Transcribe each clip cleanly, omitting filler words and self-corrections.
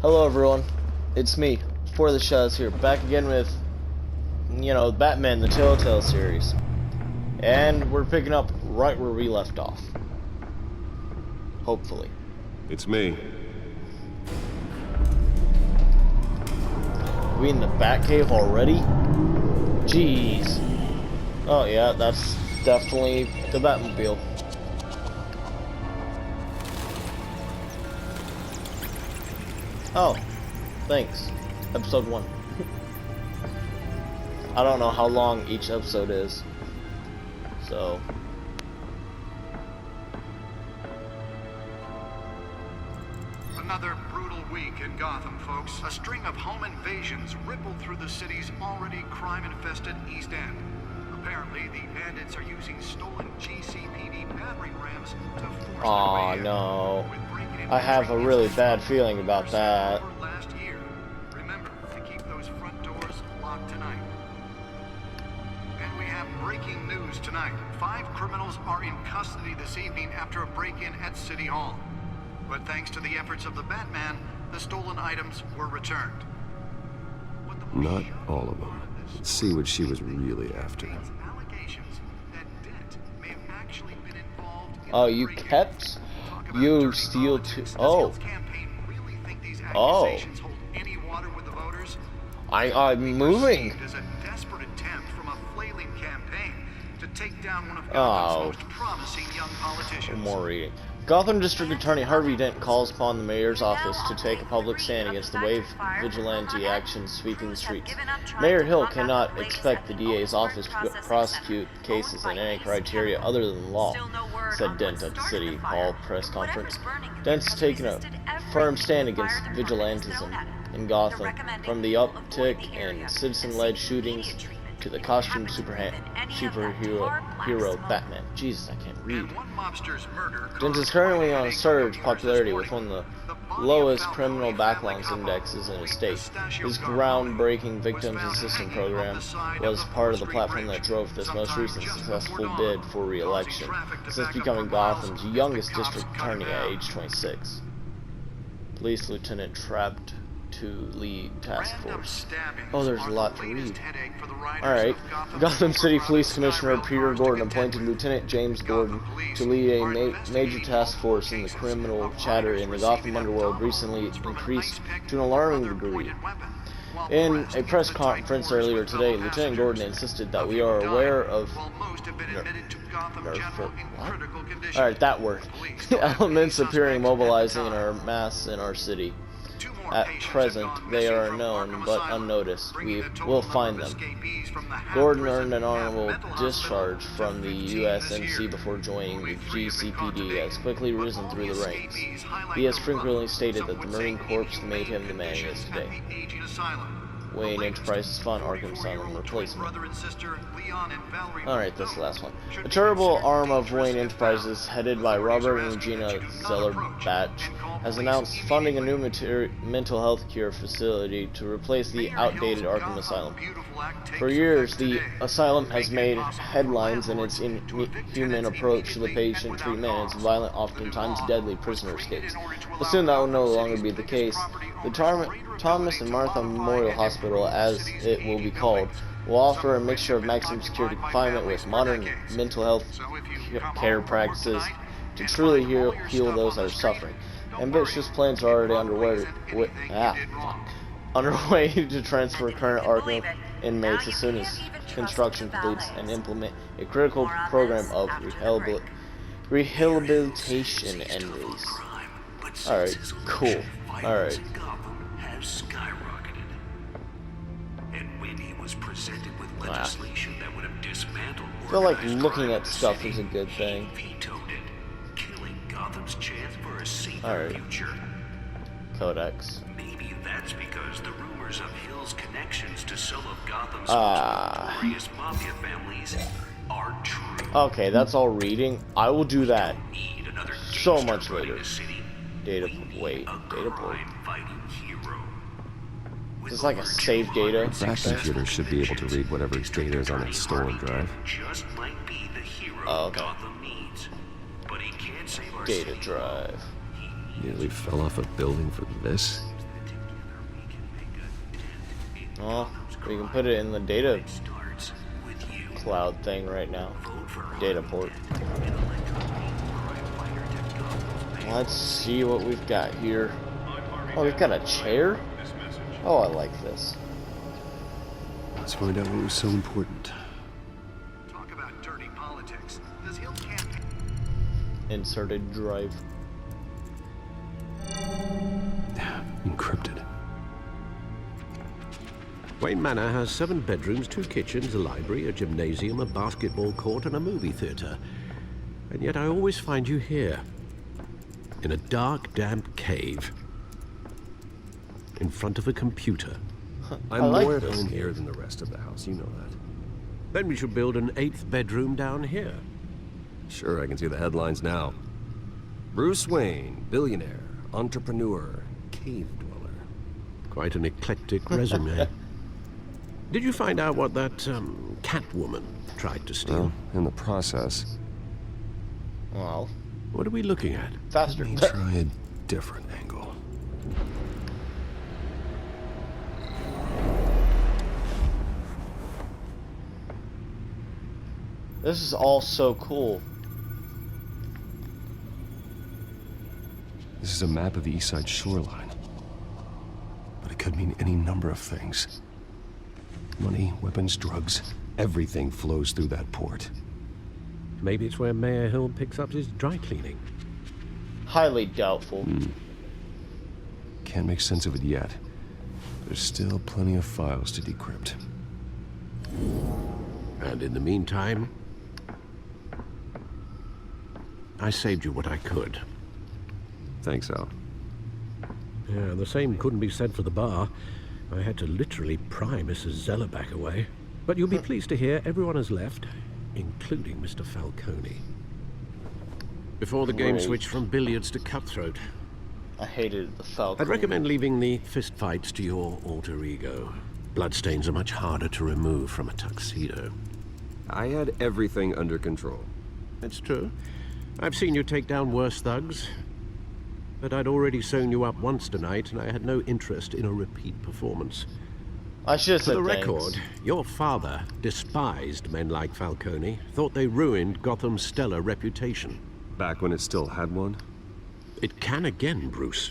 Hello everyone, it's me, For the Shadows here, back again with, Batman, the Telltale series. And we're picking up right where we left off. Hopefully. It's me. We in the Batcave already? Jeez. Oh yeah, that's definitely the Batmobile. Oh, thanks. Episode 1. I don't know how long each episode is, so... Another brutal week in Gotham, folks. A string of home invasions rippled through the city's already crime-infested East End. Apparently, the bandits are using stolen GCPD battering rams to force Aw, their way in. no. I have a really bad feeling about that. Last year. Remember to keep those front doors locked tonight. And we have breaking news tonight. 5 criminals are in custody this evening after a break-in at City Hall. But thanks to the efforts of the Batman, the stolen items were returned. Not all of them. Let's see what she was really after. Oh, you kept? You steal too. Oh. Oh. I'm moving. Oh. More reading. Gotham District Attorney Harvey Dent calls upon the mayor's office to take a public stand against the wave vigilante action sweeping the streets. Mayor Hill cannot expect the DA's office to prosecute cases in any criteria other than law, said Dent at the City Hall press conference. Dent's taken a firm stand against vigilantism in Gotham, from the uptick in citizen-led shootings to the costumed superhero Batman. Jesus, I can't read. Dent is currently on a surge popularity with one of the lowest criminal backlogs indexes in his state. His groundbreaking victims assistance program was part of the platform that drove this most recent successful bid for re-election, since becoming Gotham's youngest district attorney at age 26. Police Lieutenant trapped to lead task force. Oh, there's a lot to read. Alright. Gotham City Police Commissioner Peter Gordon appointed Lieutenant James Gordon to lead a major task force in the criminal chatter in the Gotham underworld recently increased to an alarming degree. In a press conference earlier today, Lieutenant Gordon insisted that we are aware of Alright, that word. Elements appearing mobilizing in our mass in our city. At present, they are known but unnoticed. We will find them. Gordon earned an honorable discharge from the USMC before joining the GCPD, has quickly risen through the ranks. He has frequently stated that the Marine Corps made him the man he is today. Wayne Enterprises Fund Arkham Asylum replacement. Alright, that's the last one. A charitable arm of Wayne Enterprises, headed by Robert and Regina Zeller-Batch, has announced funding a new mental health care facility to replace the outdated Arkham Asylum. For years, the asylum has made headlines in its inhuman approach to the patient treatment and its violent, oftentimes deadly prisoner escapes. But soon that will no longer be the case. The Thomas and Martha Memorial Hospital, as it will be called, will offer a mixture of maximum security confinement with modern mental health care practices to truly heal those that are suffering. Ambitious plans are already underway to transfer current Arkham inmates as soon as construction completes and implement a critical program of rehabilitation and release. Alright, cool. Alright. I feel like looking at stuff is a good thing. Alright. Codex. Maybe that's because the rumors of Hill's connections to some of Gotham's notorious mafia families are true. Okay, that's all reading. I will do that so much later. Data point. It's like a save data. That computer should be able to read whatever data is on its stolen drive. Oh, okay. Data drive. Nearly fell off a building for this. Oh, we can put it in the data starts with you. cloud thing right now. Vote for Data port. an electric fighter to Gotham's mayor. Let's see what we've got here. Oh, we've got a chair? Oh, I like this. Let's find out what was so important. Talk about dirty politics. Does Hill campaign? Inserted drive. Encrypted. Wayne Manor has 7 bedrooms, 2 kitchens, a library, a gymnasium, a basketball court, and a movie theater. And yet I always find you here, in a dark, damp cave, in front of a computer. I'm like more at this home game. here than the rest of the house, you know that. Then we should build an 8th bedroom down here. Sure, I can see the headlines now. Bruce Wayne, billionaire, entrepreneur, cave dweller. Quite an eclectic resume. Did you find out what that Catwoman tried to steal? Well, in the process, Well, What are we looking at? faster. let me try a different angle. This is all so cool. This is a map of the east side shoreline. But it could mean any number of things. Money, weapons, drugs, everything flows through that port. Maybe it's where Mayor Hill picks up his dry cleaning. Highly doubtful. Can't make sense of it yet. There's still plenty of files to decrypt. And in the meantime, I saved you what I could. Thanks, Al. Yeah, the same couldn't be said for the bar. I had to literally pry Mrs. Zeller back away. But you'll be pleased to hear everyone has left, including Mr. Falcone. Before the game Great. switched from billiards to cutthroat, I hated the Falcon. I'd recommend leaving the fistfights to your alter ego. Bloodstains are much harder to remove from a tuxedo. I had everything under control. That's true. I've seen you take down worse thugs. But I'd already sewn you up once tonight, and I had no interest in a repeat performance. I should have For said the thanks. record, your father despised men like Falcone, thought they ruined Gotham's stellar reputation. Back when it still had one? It can again, Bruce.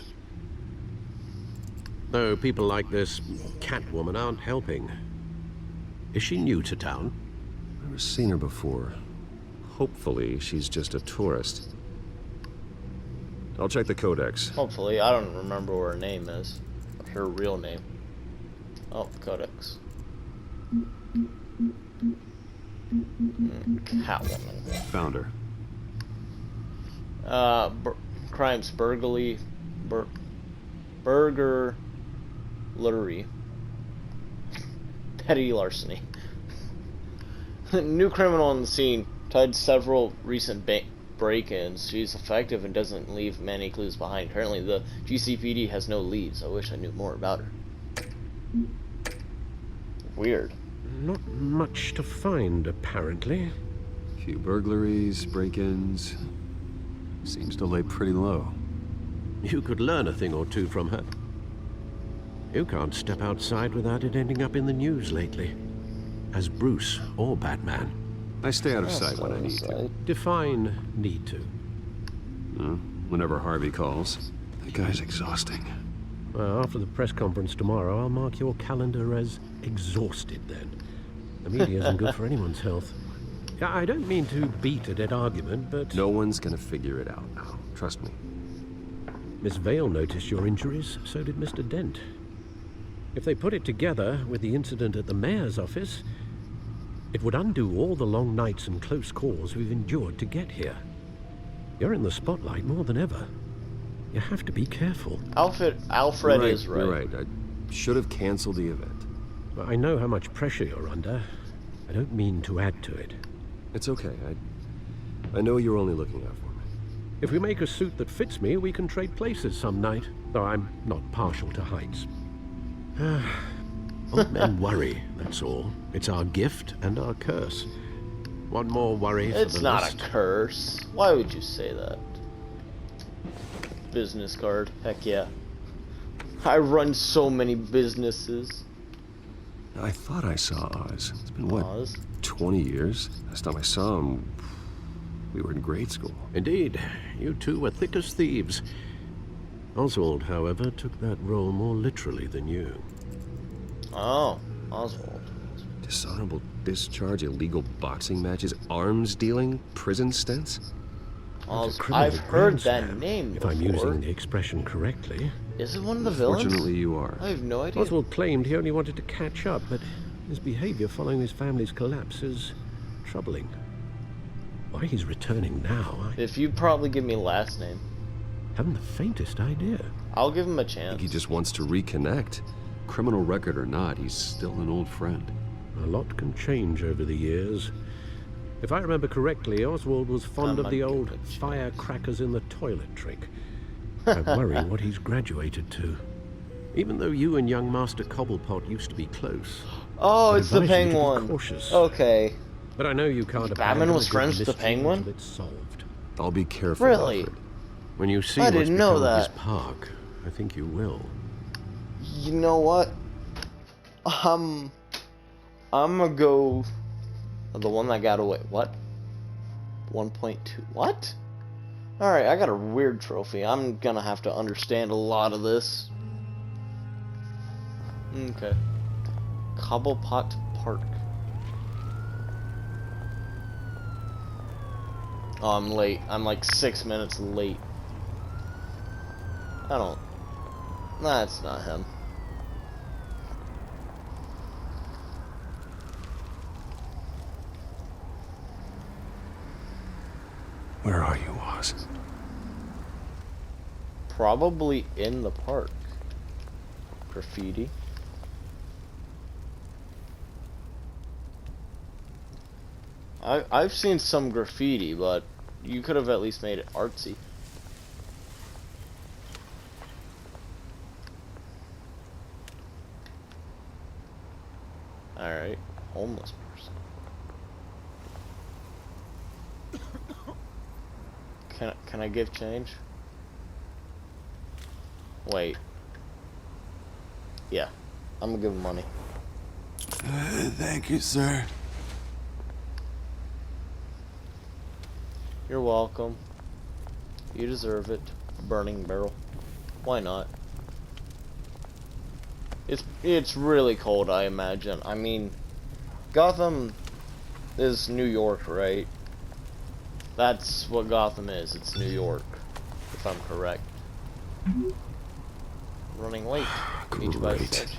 Though people like this Catwoman aren't helping. Is she new to town? Never seen her before. Hopefully, she's just a tourist. I'll check the codex. Hopefully. I don't remember what her name is. Her real name. Oh, Codex. Catwoman. Found her. Crimes burglary. Burglary. Petty larceny. New criminal on the scene. Tied to several recent break-ins. She's effective and doesn't leave many clues behind. Currently, the GCPD has no leads. I wish I knew more about her. Weird. Not much to find, apparently. Few burglaries, break-ins. Seems to lay pretty low. You could learn a thing or two from her. You can't step outside without it ending up in the news lately. As Bruce or Batman. I stay out of sight when I need to. Define need to. Whenever Harvey calls. That guy's exhausting. Well, after the press conference tomorrow, I'll mark your calendar as exhausted then. The media isn't good for anyone's health. I don't mean to beat a dead argument, but... No one's gonna figure it out now. Trust me. Miss Vale noticed your injuries, so did Mr. Dent. If they put it together with the incident at the mayor's office, it would undo all the long nights and close calls we've endured to get here. You're in the spotlight more than ever. You have to be careful. Alfred is right. You're right. I should have canceled the event. I know how much pressure you're under. I don't mean to add to it. It's okay. I know you're only looking out for me. If we make a suit that fits me, we can trade places some night. Though I'm not partial to heights. Old men worry, that's all. It's our gift and our curse. One more worry for the It's not list. a curse. Why would you say that? Business card. Heck yeah. I run so many businesses. I thought I saw Oz. It's been, what, Oz? 20 years? Last time I saw him, we were in grade school. Indeed, you two were thick as thieves. Oswald, however, took that role more literally than you. Oh, Oswald. Dishonorable discharge, illegal boxing matches, arms dealing, prison stints? I've heard that name if before. I'm using the expression correctly. Is it one of the villains? Fortunately, you are. I have no idea. Oswald claimed he only wanted to catch up, but his behavior following his family's collapse is troubling. Why he's returning now, I If you'd probably give me last name, haven't the faintest idea. I'll give him a I think chance. he just wants to reconnect. Criminal record or not, he's still an old friend. A lot can change over the years. If I remember correctly, Oswald was fond of the old firecrackers in the toilet trick. I worry what he's graduated to. Even though you and young Master Cobblepot used to be close. Oh, I'd it's the advise you to be penguin. cautious. Okay. But I know you can't Batman abandon was a good friends with the mystery penguin? until it's solved. I'll be careful, Really? Alfred. When you see I what's didn't know become of his that. park, I think you will. You know what? I'm gonna go the one that got away. What? 1.2. What? Alright, I got a weird trophy. I'm gonna have to understand a lot of this. Okay. Cobblepot Park. Oh, I'm late. I'm like 6 minutes late. That's not him. Where are you, Oz? Probably in the park. Graffiti. I've seen some graffiti, but you could have at least made it artsy. Alright, homeless person. Can I give change? Wait. Yeah, I'm gonna give him money. Thank you, sir. You're welcome. You deserve it. Burning barrel. Why not? It's really cold, I imagine. I mean, Gotham is New York, right? That's what Gotham is. It's New York, if I'm correct. Running late. Need to buy a Great. statue.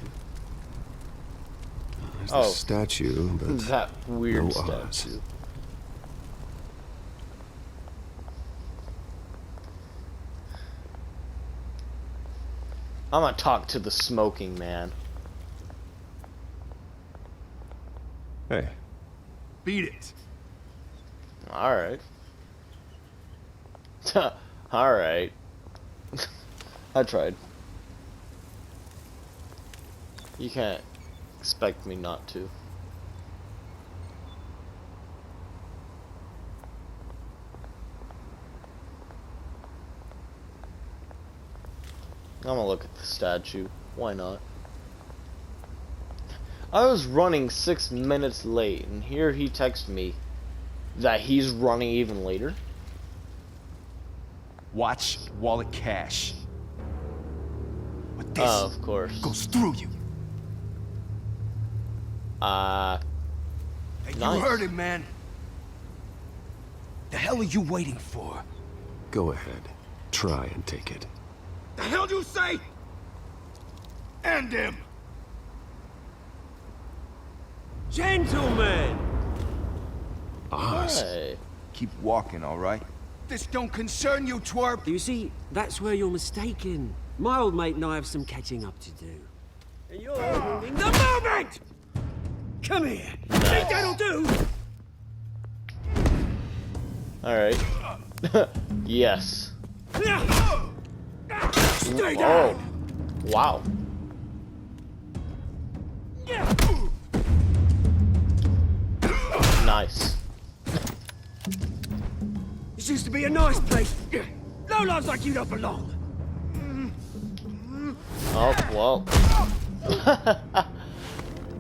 There's Oh. the statue, but That weird no Oz. statue. I'm gonna talk to the smoking man. Hey, Beat it. Alright. Alright. I tried. You can't expect me not to. I'm gonna look at the statue. Why not? I was running 6 minutes late, and here he texts me that he's running even later. Watch wallet cash. But this Oh, of course. goes through you. Hey, Nice. you heard it, man. The hell are you waiting for? go ahead. Try and take it. The hell do you say? End him. Gentlemen! Oz. Hey. Keep walking, all right? This don't concern you, twerp. You see, that's where you're mistaken. My old mate and I have some catching up to do. And you're ruining the moment! Come here! Think that'll do? Alright. Yes. Stay Oh. down! Wow. Nice. This used to be a nice place. No lives like you don't belong. Oh, well.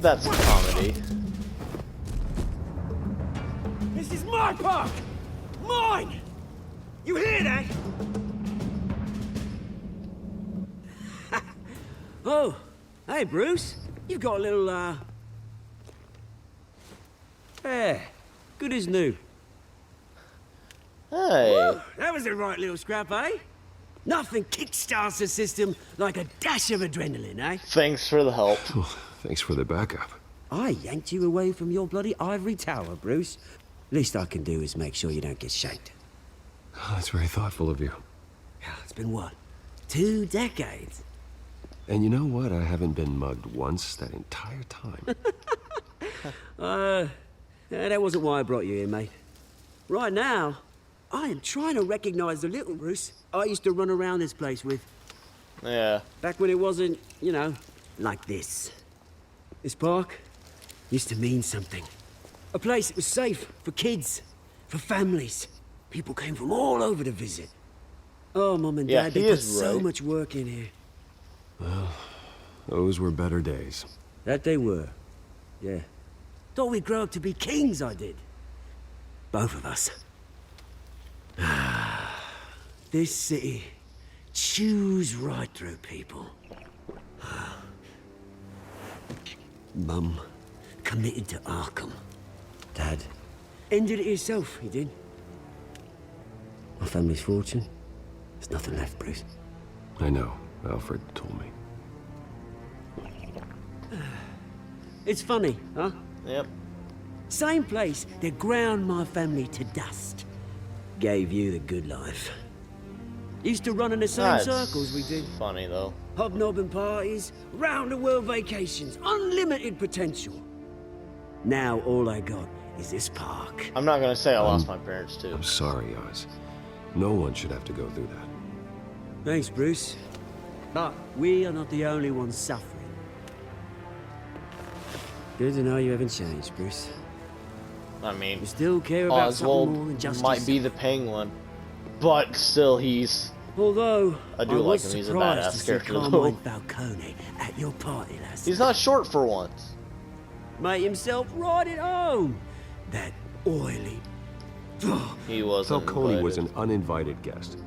That's a comedy. This is my park! Mine! You hear that? Oh, hey, Bruce. You've got a little, Yeah, good as new. Hey. Woo, that was a right little scrap, eh? Nothing kickstarts the system like a dash of adrenaline, eh? Thanks for the help. Oh, thanks for the backup. I yanked you away from your bloody ivory tower, Bruce. Least I can do is make sure you don't get shanked. Oh, that's very thoughtful of you. Yeah, it's been what? 2 decades? And you know what? I haven't been mugged once that entire time. That wasn't why I brought you here, mate. Right now, I am trying to recognize the little Bruce I used to run around this place with. Yeah. Back when it wasn't, you know, like this. This park used to mean something. A place that was safe for kids, for families. People came from all over to visit. Oh, Mum and Yeah, Dad, he they put is so right. much work in here. Well, those were better days. That they were. Yeah. Thought we'd grow up to be kings, I did. Both of us. This city chews right through people. Mum committed to Arkham. Dad ended it himself, he did. My family's fortune. There's nothing left, Bruce. I know. Alfred told me. It's funny, huh? Yep. Same place that ground my family to dust. Gave you the good life. Used to run in the same That's circles we did. funny though. Hobnobbing parties, round-the-world vacations, unlimited potential. Now all I got is this park. I'm not gonna say I lost my parents too. I'm sorry, Oz. No one should have to go through that. Thanks, Bruce. But we are not the only ones suffering. Good to know you haven't changed, Bruce. I mean, You still care about something more Oswald than just might be yourself. the Penguin, but still he's... Although, I do like was him, he's a surprised badass to see character, though. Carmine Falcone at your party last He's night. not short for once. Made himself right at home. That oily... He wasn't Falcone was invited. an uninvited guest.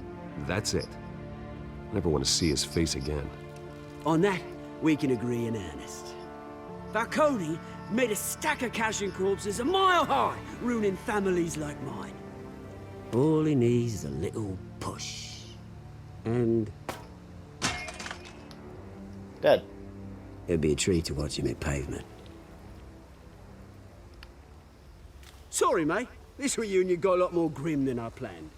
That's it. Never want to see his face again. On that, we can agree in earnest. Falcone made a stack of cash and corpses a mile high, ruining families like mine. All he needs is a little push. And Dead. it'd be a treat to watch him hit pavement. Sorry, mate. This reunion got a lot more grim than I planned.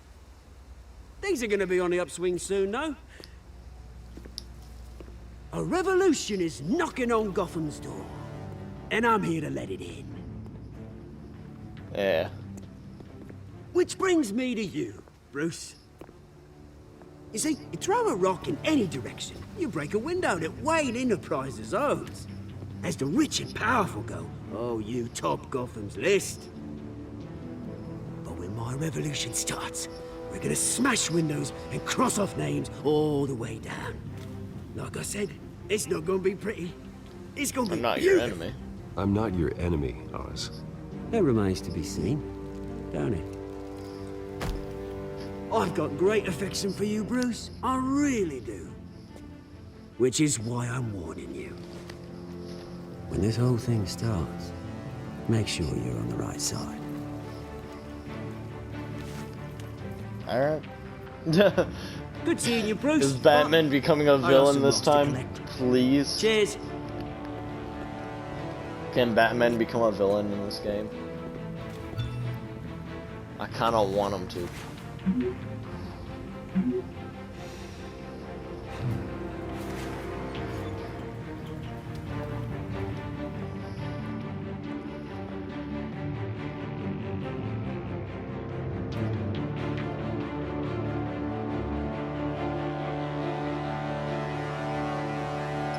Things are gonna be on the upswing soon, though. A revolution is knocking on Gotham's door. And I'm here to let it in. Yeah. Which brings me to you, Bruce. You see, you throw a rock in any direction, you break a window that Wayne Enterprises owns. As the rich and powerful go, oh, you top Gotham's list. But when my revolution starts, we're gonna smash windows and cross off names all the way down. Like I said, it's not gonna be pretty. It's gonna be I'm not your beautiful. enemy. I'm not your enemy, Oz. That remains to be seen, don't it? I've got great affection for you, Bruce. I really do. Which is why I'm warning you. When this whole thing starts, make sure you're on the right side. Alright. Good seeing you, Bruce. Is Batman becoming a I got villain some this rocks to time? collect. Please? Cheers. Can Batman become a villain in this game? I kinda want him to.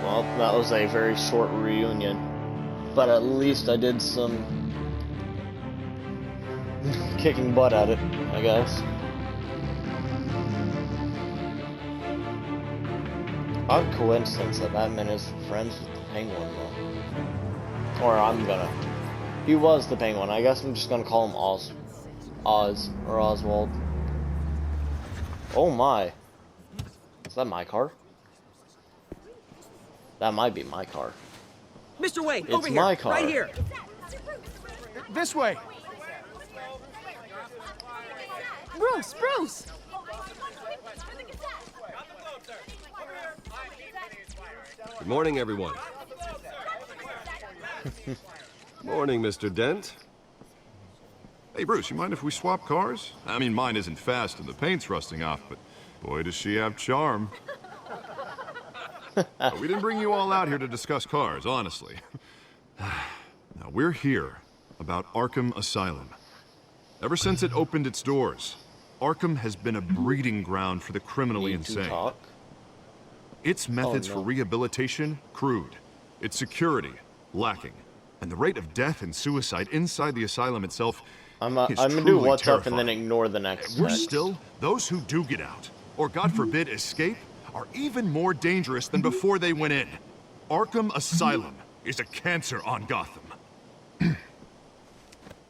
Well, that was a very short reunion, but at least I did some kicking butt at it, I guess. Odd coincidence that Batman is friends with the Penguin, though. Or I'm gonna. He was the penguin. I guess I'm just gonna call him Oz or Oswald. Oh my. Is that my car? That might be my car. Mr. Wayne, It's over here. my car. Right here. This way. Bruce! Good morning, everyone. Morning, Mr. Dent. Hey, Bruce, you mind if we swap cars? I mean, mine isn't fast and the paint's rusting off, but boy, does she have charm. We didn't bring you all out here to discuss cars, honestly. Now, we're here about Arkham Asylum. Ever since it opened its doors, Arkham has been a breeding ground for the criminally insane. Talk? Its methods for rehabilitation, crude. Its security, lacking. And the rate of death and suicide inside the asylum itself I'm is gonna do truly what's up and then terrifying. ignore the next We're text. still, those who do get out, or God forbid escape, are even more dangerous than before they went in. Arkham Asylum is a cancer on Gotham.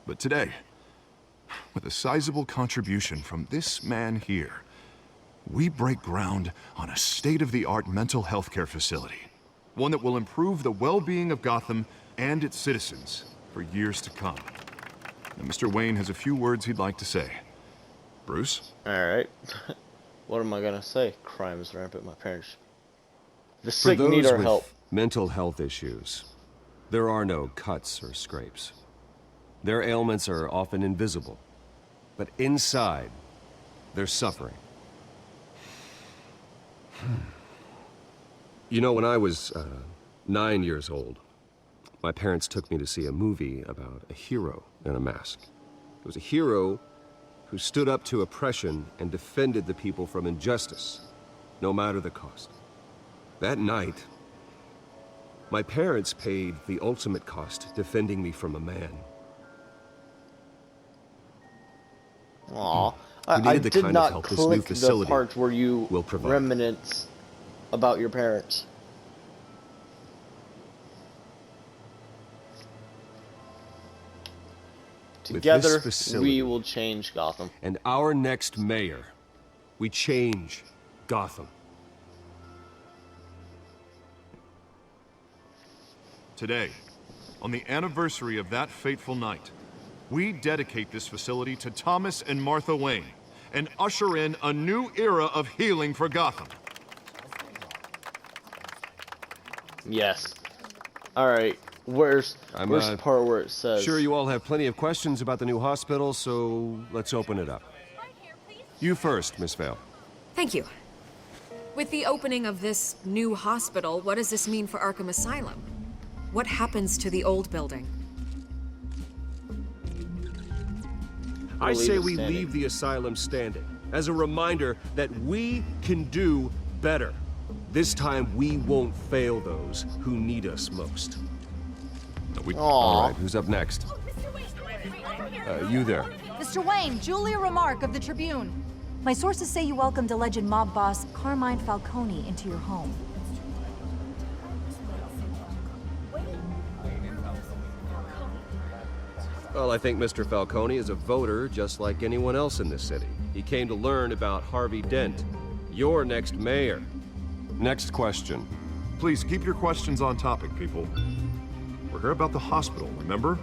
But today, with a sizable contribution from this man here, we break ground on a state-of-the-art mental health care facility. One that will improve the well-being of Gotham and its citizens for years to come. Now, Mr. Wayne has a few words he'd like to say. Bruce? Alright. What am I gonna say? Crime is rampant. My parents. The For sick those need our with help. mental health issues, there are no cuts or scrapes. Their ailments are often invisible, but inside, they're suffering. You know, when I was 9 years old, my parents took me to see a movie about a hero in a mask. It was a hero who stood up to oppression and defended the people from injustice, no matter the cost. That night, my parents paid the ultimate cost Hmm. defending me from a man. Aw. who I needed the did kind of not help this new click the facility part where you will provide. reminisce about your parents. With Together, this facility we will change Gotham. and our next mayor, we change Gotham. Today, on the anniversary of that fateful night, we dedicate this facility to Thomas and Martha Wayne and usher in a new era of healing for Gotham. Yes. Alright, where's the part where it says... Sure, you all have plenty of questions about the new hospital, so let's open it up. You first, Miss Vale. Thank you. With the opening of this new hospital, what does this mean for Arkham Asylum? What happens to the old building? I say we standing. leave the asylum standing, as a reminder that we can do better. This time, we won't fail those who need us most. All right, who's up next? You there. Mr. Wayne, Julia Remark of the Tribune. My sources say you welcomed alleged mob boss Carmine Falcone into your home. Well, I think Mr. Falcone is a voter just like anyone else in this city. He came to learn about Harvey Dent, your next mayor. Next question. Please keep your questions on topic, people. We're here about the hospital, remember?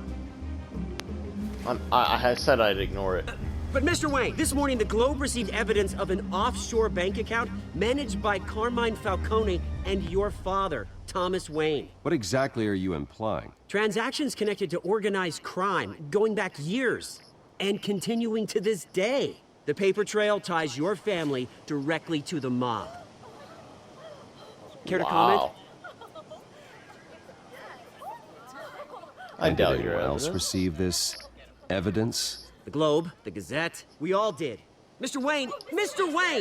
I said I'd ignore it. But Mr. Wayne, this morning the Globe received evidence of an offshore bank account managed by Carmine Falcone and your father, Thomas Wayne. What exactly are you implying? Transactions connected to organized crime going back years and continuing to this day. The paper trail ties your family directly to the mob. Care to comment? Wow. I And doubt did your anyone else evidence. receive this evidence? The Globe, the Gazette, we all did. Mr. Wayne,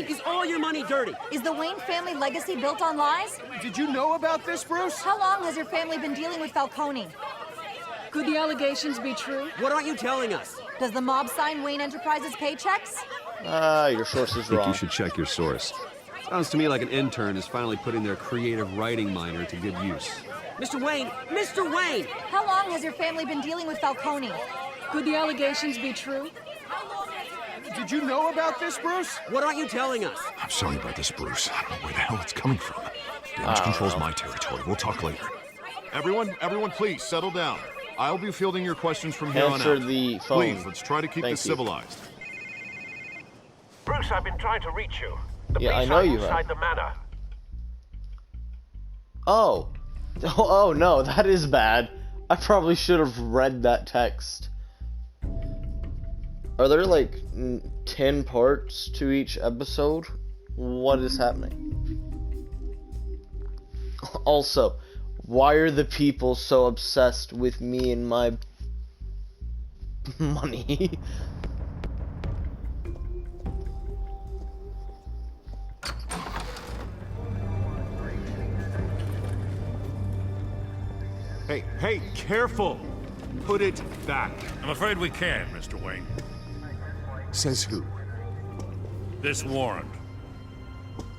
is all your money dirty? Is the Wayne family legacy built on lies? Did you know about this, Bruce? How long has your family been dealing with Falcone? Could the allegations be true? What aren't you telling us? Does the mob sign Wayne Enterprises paychecks? Your source is I think wrong. you should check your source. Sounds to me like an intern is finally putting their creative writing minor to good use. Mr. Wayne! Mr. Wayne! How long has your family been dealing with Falcone? Could the allegations be true? Did you know about this, Bruce? What aren't you telling us? I'm sorry about this, Bruce. I don't know where the hell it's coming from. Damage control's my territory. We'll talk later. Everyone, please, settle down. I'll be fielding your questions from here on out. Answer the phone. Please, let's try to keep this civilized. Bruce, I've been trying to reach you. The Yeah, I police know are you inside have. the manor. Oh. Oh no, that is bad. I probably should have read that text. Are there like 10 parts to each episode? What is happening? Also, why are the people so obsessed with me and my money? Hey, careful! Put it back. I'm afraid we can't, Mr. Wayne. Says who? This warrant.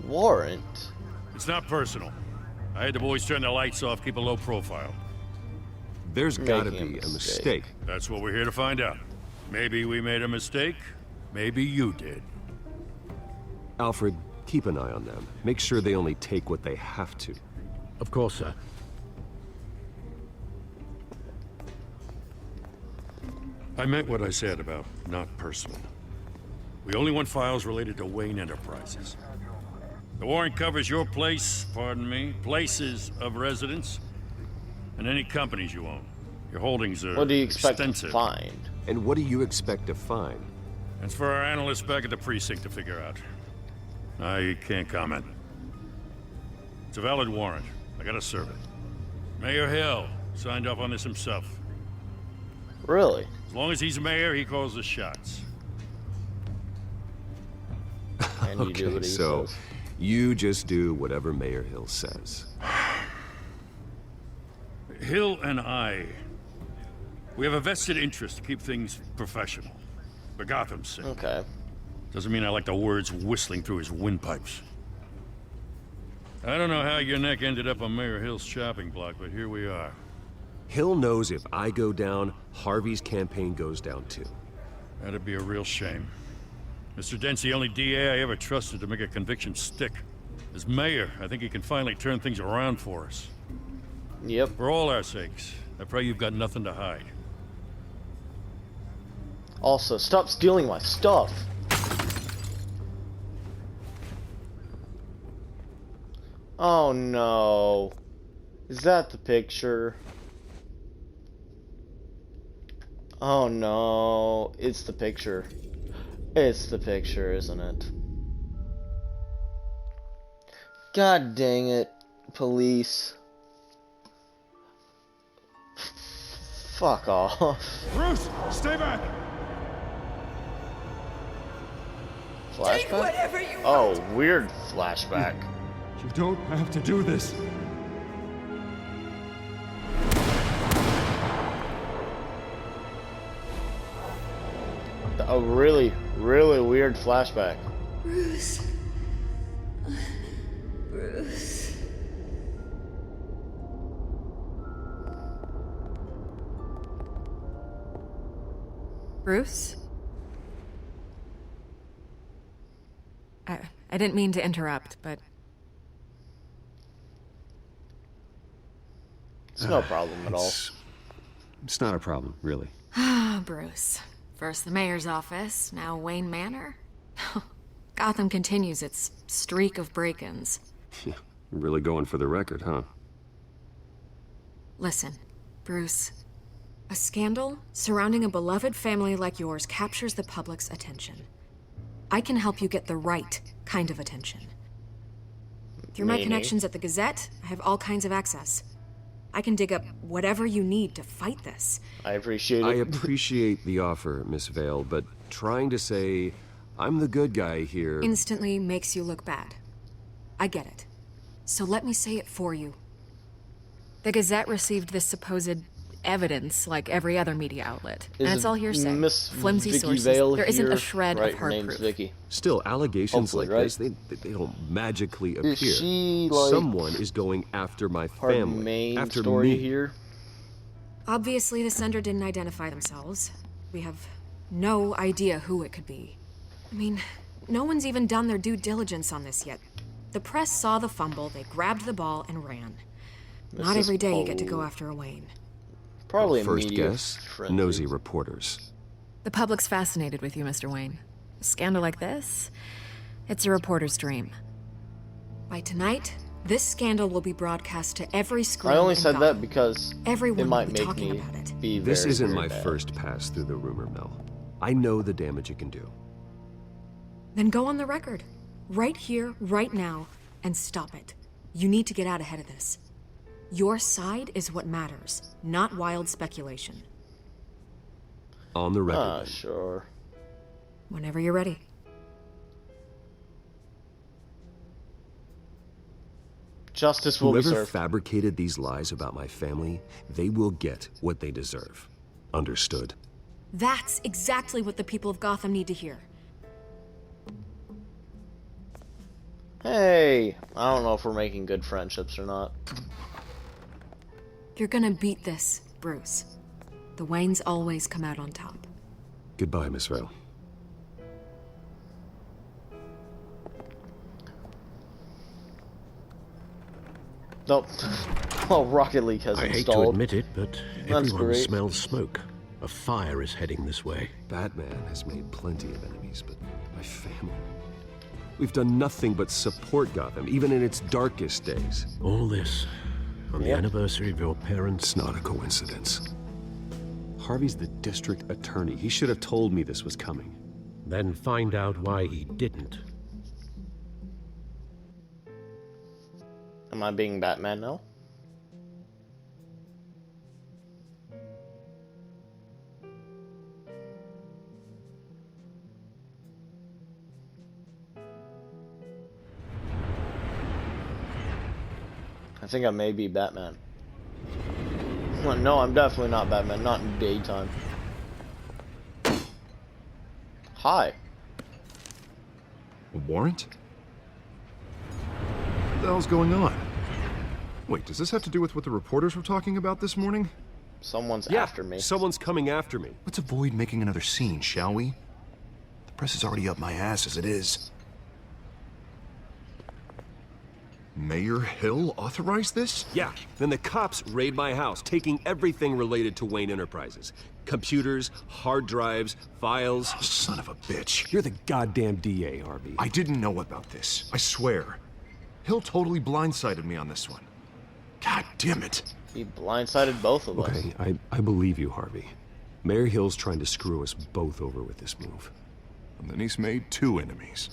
Warrant? It's not personal. I had the boys turn the lights off, keep a low profile. There's gotta Making be a a mistake. That's what we're here to find out. Maybe we made a mistake. Maybe you did. Alfred, keep an eye on them. Make sure they only take what they have to. Of course, sir. I meant what I said about not personal. We only want files related to Wayne Enterprises. The warrant covers your place, pardon me, places of residence, and any companies you own. Your holdings are What do you expect extensive. to find? And what do you expect to find? It's for our analysts back at the precinct to figure out. I can't comment. It's a valid warrant. I gotta serve it. Mayor Hill signed off on this himself. Really? As long as he's mayor, he calls the shots. And you do what he so says. you just do whatever Mayor Hill says. Hill and I, we have a vested interest to keep things professional. For Gotham's sake. Okay. Doesn't mean I like the words whistling through his windpipes. I don't know how your neck ended up on Mayor Hill's chopping block, but here we are. Hill knows if I go down, Harvey's campaign goes down too. That'd be a real shame. Mr. Dent's the only DA I ever trusted to make a conviction stick. As mayor, I think he can finally turn things around for us. Yep. For all our sakes, I pray you've got nothing to hide. Also, stop stealing my stuff. Oh no. Is that the picture? Oh no. It's the picture. It's the picture, isn't it? God dang it, police. Fuck off. Bruce, stay back! Flashback? Take whatever you Oh, weird flashback. You don't have to do this. A really, really weird flashback. Bruce. Bruce. Bruce? I didn't mean to interrupt, but It's no problem at all. It's not a problem, really. Bruce. First the mayor's office, now Wayne Manor. Gotham continues its streak of break-ins. Really going for the record, huh? Listen, Bruce. A scandal surrounding a beloved family like yours captures the public's attention. I can help you get the right kind of attention. Through my connections at the Gazette, I have all kinds of access. I can dig up whatever you need to fight this. I appreciate it. I appreciate the offer, Miss Vale, but trying to say I'm the good guy here... Instantly makes you look bad. I get it. So let me say it for you. The Gazette received this supposed evidence like every other media outlet. And Is it's all hearsay. Miss Flimsy Vicky sources. Vale There isn't here? a shred Right, of her hard name's proof. Vicky. Still, allegations Hopefully, like right? this, they don't magically appear. Is she, like, someone is going after my Our family, main after story me. here. Obviously, the sender didn't identify themselves. We have no idea who it could be. I mean, no one's even done their due diligence on this yet. The press saw the fumble, they grabbed the ball and ran. Not Mrs. every day you get to Poe. go after a Wayne. Probably a First media guess, frenzy. nosy reporters. The public's fascinated with you, Mr. Wayne. A scandal like this, it's a reporter's dream. By tonight, this scandal will be broadcast to every screen. I only in said Gotham. that because Everyone it will might be make talking me about it. be This very, isn't very my bad. first pass through the rumor mill. I know the damage it can do. Then go on the record. Right here, right now, and stop it. You need to get out ahead of this. Your side is what matters, not wild speculation. On the record. Ah, then. sure. Whenever you're ready. Justice will be Whoever served. fabricated these lies about my family, they will get what they deserve. Understood? That's exactly what the people of Gotham need to hear. Hey, I don't know if we're making good friendships or not. You're gonna beat this, Bruce. The Waynes always come out on top. Goodbye, Miss Vale. Nope. Oh, Rocket League has I hate to installed. admit it, but That's everyone great. smells smoke. A fire is heading this way. Batman has made plenty of enemies, but my family... We've done nothing but support Gotham, even in its darkest days. All this on the Yep. anniversary of your parents' It's not a coincidence. Harvey's the district attorney. He should have told me this was coming. Then find out why he didn't. Am I being Batman now? I think I may be Batman. Well, no, I'm definitely not Batman. Not in daytime. Hi. A warrant? What the hell's going on? Wait, does this have to do with what the reporters were talking about this morning? Someone's Yeah, after me. someone's coming after me. Let's avoid making another scene, shall we? The press is already up my ass as it is. Mayor Hill authorized this? Yeah, then the cops raid my house, taking everything related to Wayne Enterprises. Computers, hard drives, files. Oh, son of a bitch. You're the goddamn DA, Harvey. I didn't know about this. I swear. Hill totally blindsided me on this one. God damn it. He blindsided both of us. Okay, I believe you, Harvey. Mayor Hill's trying to screw us both over with this move. And then he's made two enemies.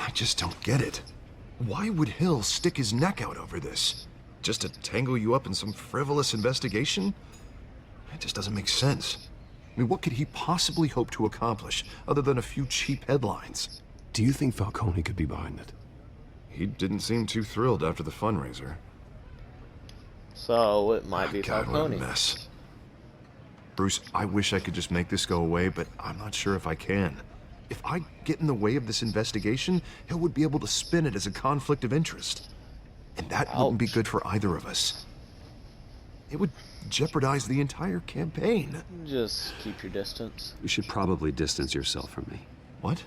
I just don't get it. Why would Hill stick his neck out over this? Just to tangle you up in some frivolous investigation? It just doesn't make sense. I mean, what could he possibly hope to accomplish other than a few cheap headlines? Do you think Falcone could be behind it? He didn't seem too thrilled after the fundraiser. So it might be God, what a Falcone. mess. Bruce, I wish I could just make this go away, but I'm not sure if I can. If I get in the way of this investigation, Hill would be able to spin it as a conflict of interest. And that wouldn't be good for either of us. It would jeopardize the entire campaign. Just keep your distance. You should probably distance yourself from me. What?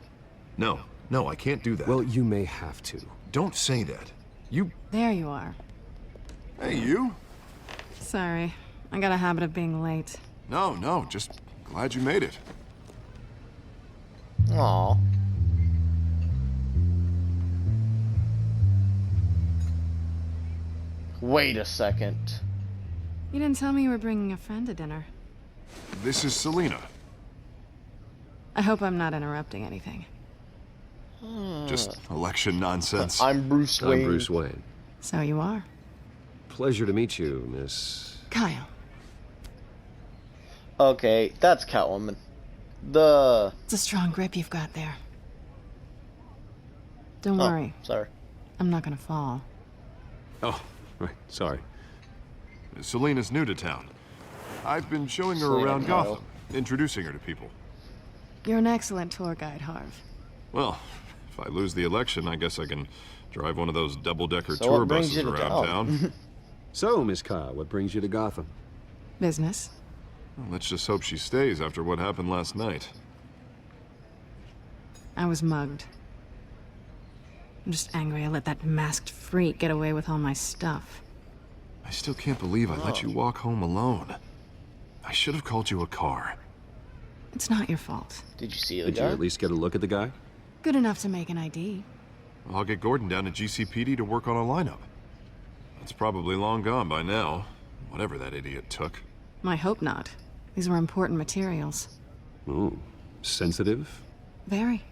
No, I can't do that. Well, you may have to. Don't say that. You... There you are. Hey, you? Sorry. I got a habit of being late. No, just glad you made it. Aw. Wait a second. You didn't tell me you were bringing a friend to dinner. This is Selina. I hope I'm not interrupting anything. Just election nonsense. I'm Bruce Wayne. I'm Bruce Wayne. So you are. Pleasure to meet you, Miss... Kyle. Okay, that's Catwoman. The... It's a strong grip you've got there. Don't Oh, worry. sorry. I'm not gonna fall. Oh, right, sorry. Selena's new to town. I've been showing her Selena around Kyle. Gotham, introducing her to people. You're an excellent tour guide, Harv. Well, if I lose the election, I guess I can drive one of those double-decker So tour what brings buses you to around town? town. So, Miss Kyle, what brings you to Gotham? Business. Well, let's just hope she stays after what happened last night. I was mugged. I'm just angry I let that masked freak get away with all my stuff. I still can't believe I let you walk home alone. I should have called you a car. It's not your fault. Did you see the Did you guy? at least get a look at the guy? Good enough to make an ID. I'll get Gordon down to GCPD to work on a lineup. It's probably long gone by now, whatever that idiot took. I hope not. These were important materials. Ooh, sensitive? Very.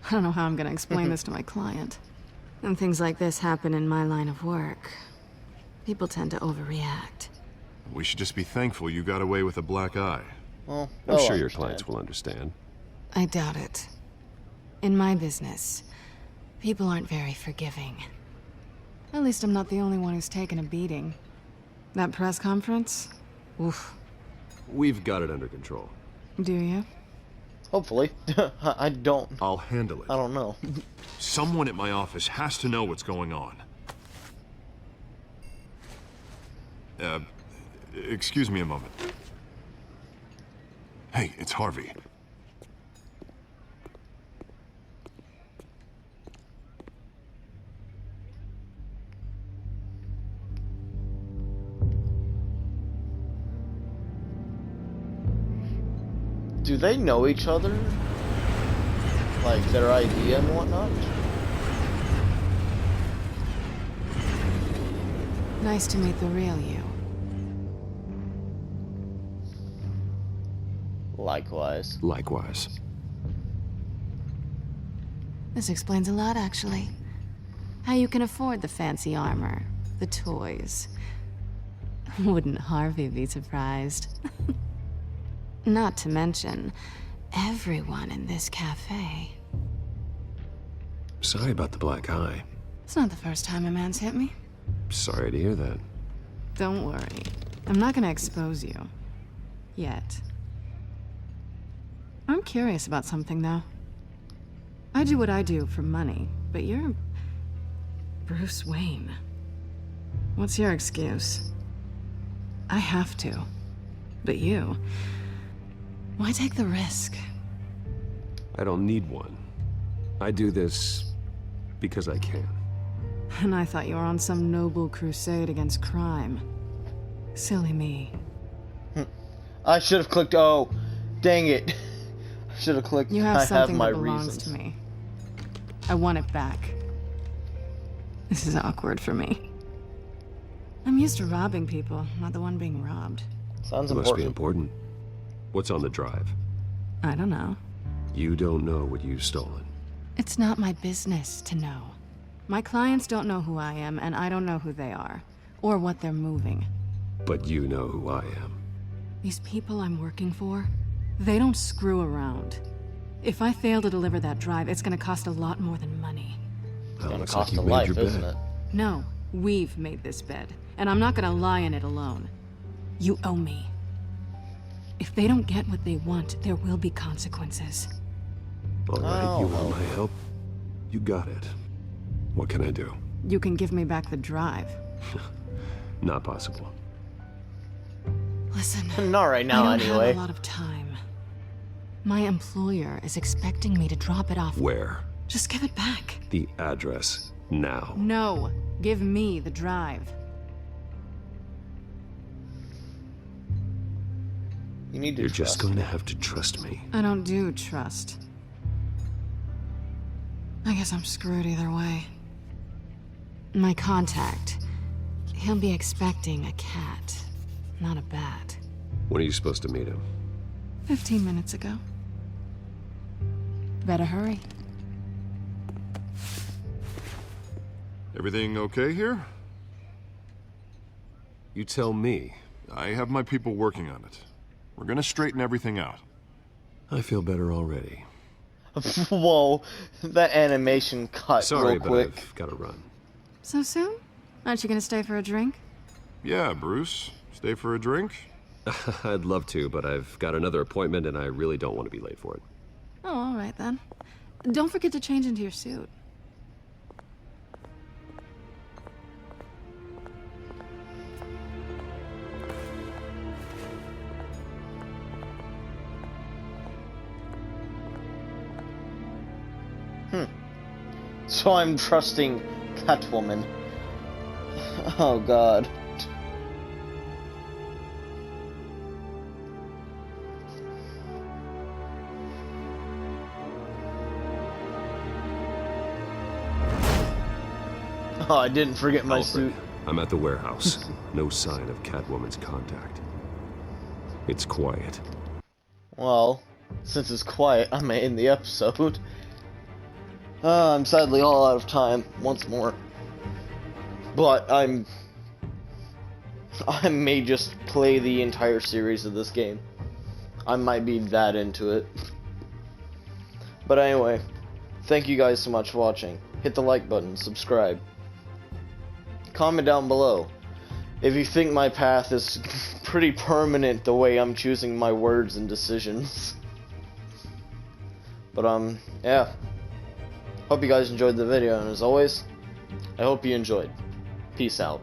I don't know how I'm gonna explain this to my client. When things like this happen in my line of work, people tend to overreact. We should just be thankful you got away with a black eye. Well, I'm they'll sure your understand. clients will understand. I doubt it. In my business, people aren't very forgiving. At least I'm not the only one who's taken a beating. That press conference? Oof. We've got it under control. Do you? Hopefully. I don't. I'll handle it. I don't know. Someone at my office has to know what's going on. Excuse me a moment. Hey, it's Harvey. Do they know each other? Like their idea and whatnot? Nice to meet the real you. Likewise. Likewise. This explains a lot, actually. How you can afford the fancy armor, the toys. Wouldn't Harvey be surprised? Not to mention, everyone in this cafe. Sorry about the black eye. It's not the first time a man's hit me. Sorry to hear that. Don't worry. I'm not gonna expose you. Yet. I'm curious about something, though. I do what I do for money, but you're... Bruce Wayne. What's your excuse? I have to. But you... Why take the risk? I don't need one. I do this because I can. And I thought you were on some noble crusade against crime. Silly me. I should have clicked O. Dang it. I should have clicked You have I something have my that belongs reasons. to me. I want it back. This is awkward for me. I'm used to robbing people, not the one being robbed. Sounds It important. must be important. What's on the drive? I don't know. You don't know what you've stolen. It's not my business to know. My clients don't know who I am, and I don't know who they are, or what they're moving. But you know who I am. These people I'm working for, they don't screw around. If I fail to deliver that drive, it's gonna cost a lot more than money. It's gonna looks cost like a you made life, your isn't bed. it? No, we've made this bed, and I'm not gonna lie in it alone. You owe me. If they don't get what they want, there will be consequences. All right, Oh, you want well. my help? You got it. What can I do? You can give me back the drive. Not possible. Listen, Not right now, I don't anyway. have a lot of time. My employer is expecting me to drop it off. Where? Just give it back. The address. Now. No, give me the drive. You need to You're just trust going to me. have to trust me. I don't do trust. I guess I'm screwed either way. My contact, he'll be expecting a cat, not a bat. When are you supposed to meet him? 15 minutes ago. Better hurry. Everything okay here? You tell me. I have my people working on it. We're gonna straighten everything out. I feel better already. Whoa, that animation cut Sorry, real but quick. I've got to run. So soon? Aren't you gonna stay for a drink? Yeah, Bruce. Stay for a drink? I'd love to, but I've got another appointment and I really don't want to be late for it. Oh, all right then. Don't forget to change into your suit. So I'm trusting Catwoman. Oh god. Oh, I didn't forget my suit. I'm at the warehouse. No sign of Catwoman's contact. It's quiet. Well, since it's quiet, I may end the episode. I'm sadly all out of time once more. But I may just play the entire series of this game. I might be that into it. But anyway, thank you guys so much for watching. Hit the like button, subscribe. Comment down below if you think my path is pretty permanent the way I'm choosing my words and decisions. But yeah. Hope you guys enjoyed the video, and as always, I hope you enjoyed. Peace out.